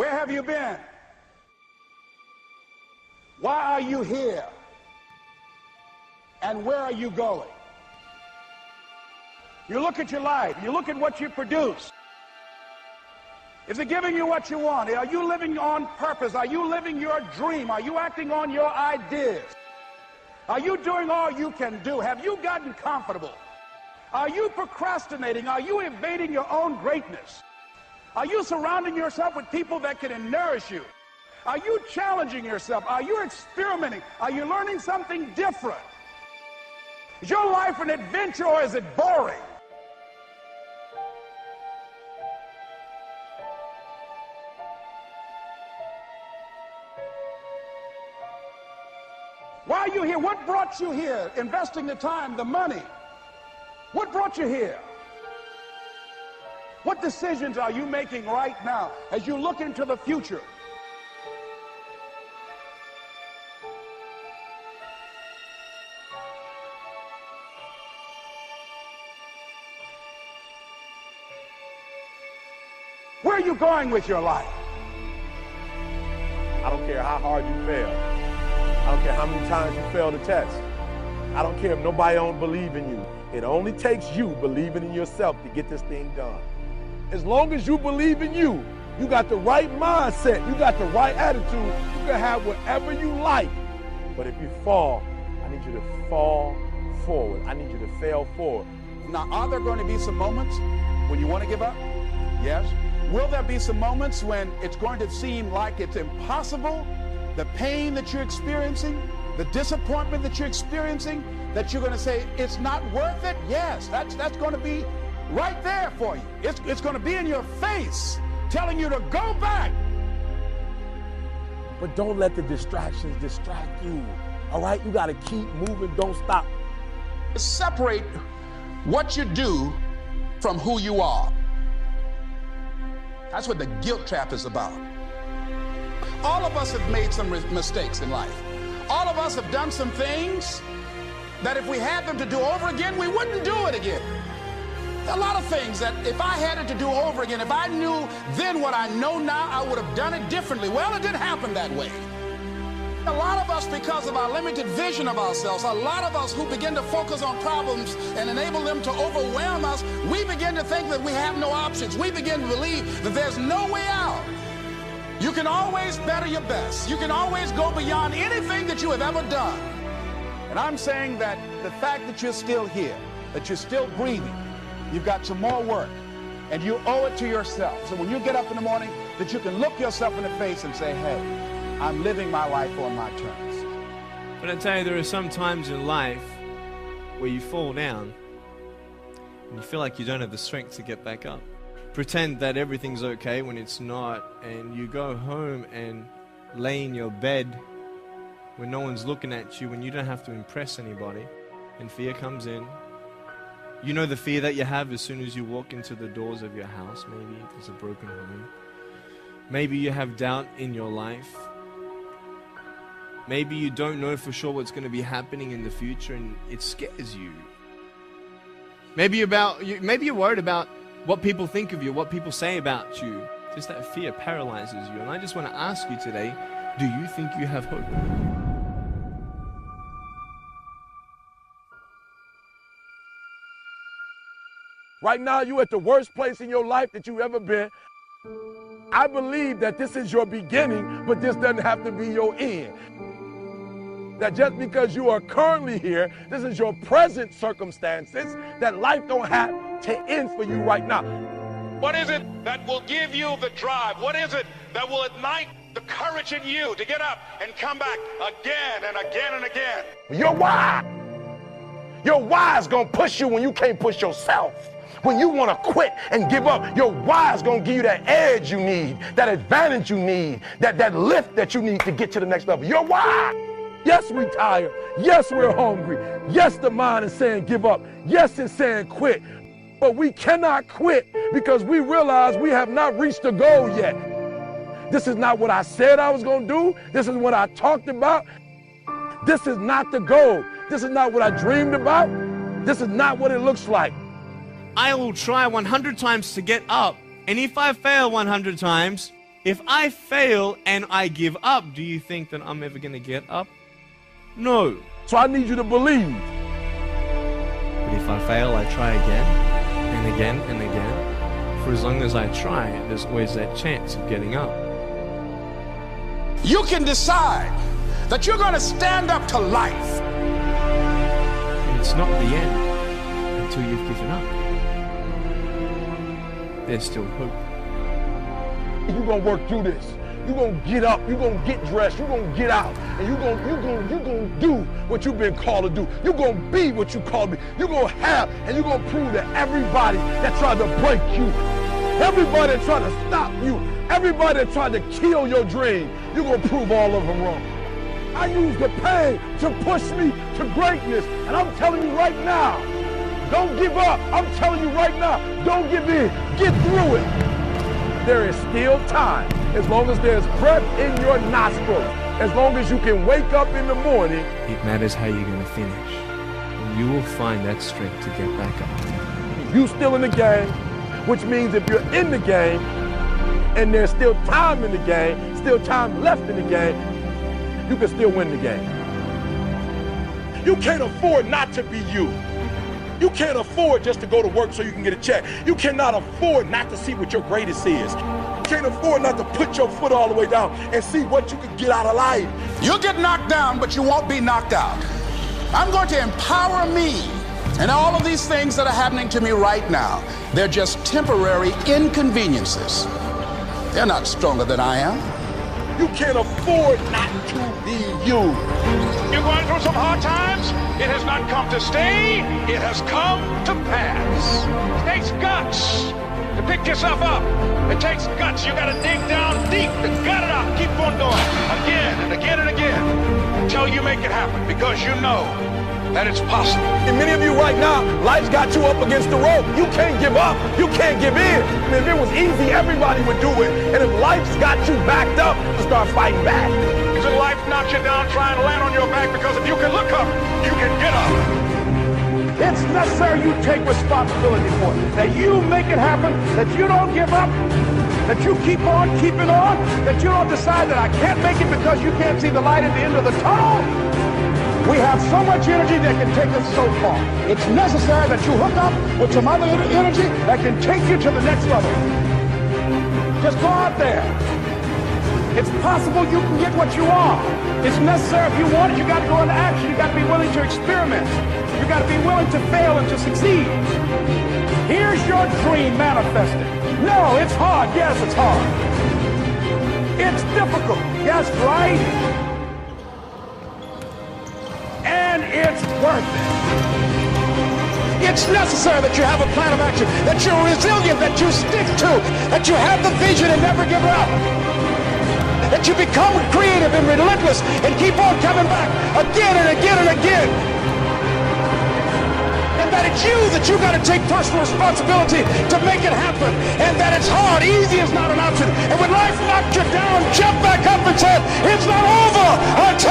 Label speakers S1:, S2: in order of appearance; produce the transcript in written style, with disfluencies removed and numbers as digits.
S1: Where have you been? Why are you here? And where are you going? You look at your life, you look at what you produce. Is it giving you what you want? Are you living on purpose? Are you living your dream? Are you acting on your ideas? Are you doing all you can do? Have you gotten comfortable? Are you procrastinating? Are you evading your own greatness? Are you surrounding yourself with people that can nourish you? Are you challenging yourself? Are you experimenting? Are you learning something different? Is your life an adventure or is it boring? Why are you here? What brought you here? Investing the time, the money. What brought you here? What decisions are you making right now as you look into the future? Where are you going with your life?
S2: I don't care how hard you fail. I don't care how many times you fail the test. I don't care if nobody don't believe in you. It only takes you believing in yourself to get this thing done. As long as you believe in you, you got the right mindset, you got the right attitude, you can have whatever you like. But if you fall, I need you to fall forward. I need you to fail forward.
S1: Now, are there going to be some moments when you want to give up? Yes. Will there be some moments when it's going to seem like it's impossible? The pain that you're experiencing, the disappointment that you're experiencing, that you're going to say, it's not worth it? Yes, that's going to be right there for you. It's going to be in your face, telling you to go back.
S2: But don't let the distractions distract you. All right? You got to keep moving. Don't stop.
S1: Separate what you do from who you are. That's what the guilt trap is about. All of us have made some mistakes in life. All of us have done some things that if we had them to do over again, we wouldn't do it again. A lot of things that if I had it to do over again, if I knew then what I know now, I would have done it differently. Well, it didn't happen that way. A lot of us, because of our limited vision of ourselves, a lot of us who begin to focus on problems and enable them to overwhelm us, we begin to think that we have no options. We begin to believe that there's no way out. You can always better your best. You can always go beyond anything that you have ever done. And I'm saying that the fact that you're still here, that you're still breathing, you've got some more work, and you owe it to yourself. So when you get up in the morning, that you can look yourself in the face and say, hey, I'm living my life on my terms.
S3: But I tell you, there are some times in life where you fall down and you feel like you don't have the strength to get back up. Pretend that everything's okay when it's not, and you go home and lay in your bed when no one's looking at you, when you don't have to impress anybody, and fear comes in. You know the fear that you have as soon as you walk into the doors of your house. Maybe there's a broken home. Maybe you have doubt in your life. Maybe you don't know for sure what's going to be happening in the future and it scares you. Maybe you're worried about what people think of you, what people say about you. Just that fear paralyzes you. And I just want to ask you today, do you think you have hope?
S2: Right now, you're at the worst place in your life that you've ever been. I believe that this is your beginning, but this doesn't have to be your end. That just because you are currently here, this is your present circumstances, that life don't have to end for you right now.
S1: What is it that will give you the drive? What is it that will ignite the courage in you to get up and come back again and again and again?
S2: Your why. Your why is going to push you when you can't push yourself. When you want to quit and give up, your why is going to give you that edge you need, that advantage you need, that lift that you need to get to the next level. Your why. Yes, we're tired. Yes, we're hungry. Yes, the mind is saying give up. Yes, it's saying quit. But we cannot quit because we realize we have not reached the goal yet. This is not what I said I was going to do. This is what I talked about. This is not the goal. This is not what I dreamed about. This is not what it looks like.
S3: I will try 100 times to get up. And if I fail 100 times, If I fail and I give up, do you think that I'm ever going to get up? No.
S2: So I need you to believe.
S3: But if I fail, I try again and again and again. For as long as I try, there's always that chance of getting up.
S1: You can decide that you're going to stand up to life.
S3: And it's not the end until you've given up. There's still hope.
S2: You're going to work through this. You're going to get up. You're going to get dressed. You're going to get out. And you're going to do what you've been called to do. You're going to be what you called to be. You're going to have, and you're going to prove to everybody that tried to break you, everybody that tried to stop you, everybody that tried to kill your dream, you're going to prove all of them wrong. I use the pain to push me to greatness. And I'm telling you right now, don't give up. I'm telling you right now, don't give in. Get through it. There is still time. As long as there's breath in your nostrils, as long as you can wake up in the morning.
S3: It matters how you're going to finish. And you will find that strength to get back up.
S2: You still in the game, which means if you're in the game and there's still time in the game, still time left in the game, you can still win the game. You can't afford not to be you. You can't afford just to go to work so you can get a check. You cannot afford not to see what your greatest is. You can't afford not to put your foot all the way down and see what you can get out of life.
S1: You'll get knocked down, but you won't be knocked out. I'm going to empower me. And all of these things that are happening to me right now, they're just temporary inconveniences. They're not stronger than I am.
S2: You can't afford not to be you.
S4: You're going through some hard times? It has not come to stay. It has come to pass. It takes guts to pick yourself up. It takes guts. You got to dig down deep to gut it out. Keep on going again and again and again until you make it happen, because you know that it's possible.
S2: And many of you right now, life's got you up against the rope. You can't give up. You can't give in. I mean, if it was easy, everybody would do it. And if life's got you backed up, you start fighting back.
S4: Because life knocks you down trying to land on your back, because if you can look up, you can get up.
S5: It's necessary you take responsibility for it. That you make it happen, that you don't give up, that you keep on keeping on, that you don't decide that I can't make it because you can't see the light at the end of the tunnel. We have so much energy that can take us so far. It's necessary that you hook up with some other energy that can take you to the next level. Just go out there. It's possible you can get what you want. It's necessary if you want it, you got to go into action. You got to be willing to experiment. You got to be willing to fail and to succeed. Here's your dream manifested. No, it's hard. Yes, it's hard. It's difficult. Yes, right? And it's worth it. It's necessary that you have a plan of action, that you're resilient, that you stick to, that you have the vision and never give up, that you become creative and relentless and keep on coming back again and again and again. And that it's you that you got to take personal responsibility to make it happen, and that it's hard. Easy is not an option. And when life knocks you down, jump back up and say, it's not over until